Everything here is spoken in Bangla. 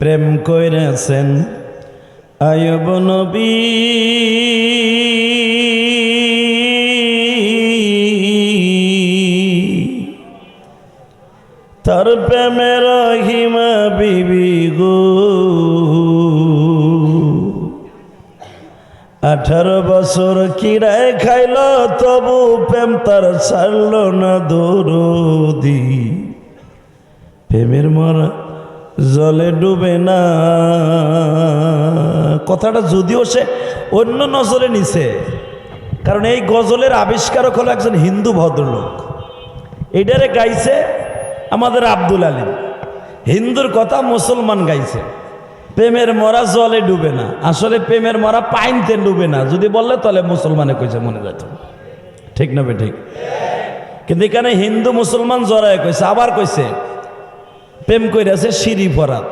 প্রেম কইরেছেন আয়ুব নবী, তার প্রেমের রহিমা বিবি গো 18 বছর কিরায় খাইল তবু প্রেম তার ছাড়ল না দরদি। প্রেমের মরা জলে ডুবে না। কথাটা যদিও সে অন্য নজরে নিছে, কারণ এই গজলের আবিষ্কারক হলো একজন হিন্দু ভদ্রলোক। এটারে গাইছে আমাদের আব্দুল আলিম। হিন্দুর কথা মুসলমান গাইছে। প্রেমের মরা জলে ডুবে না, আসলে প্রেমের মরা পাইনতে ডুবে না। যদি বললে তাহলে মুসলমানে কইছে মনে যেত, ঠিক না বে ঠিক? কিন্তু এখানে হিন্দু মুসলমান জড়ায় কইছে। আবার কইছে প্রেম কইরাছে শিরি ফরাত।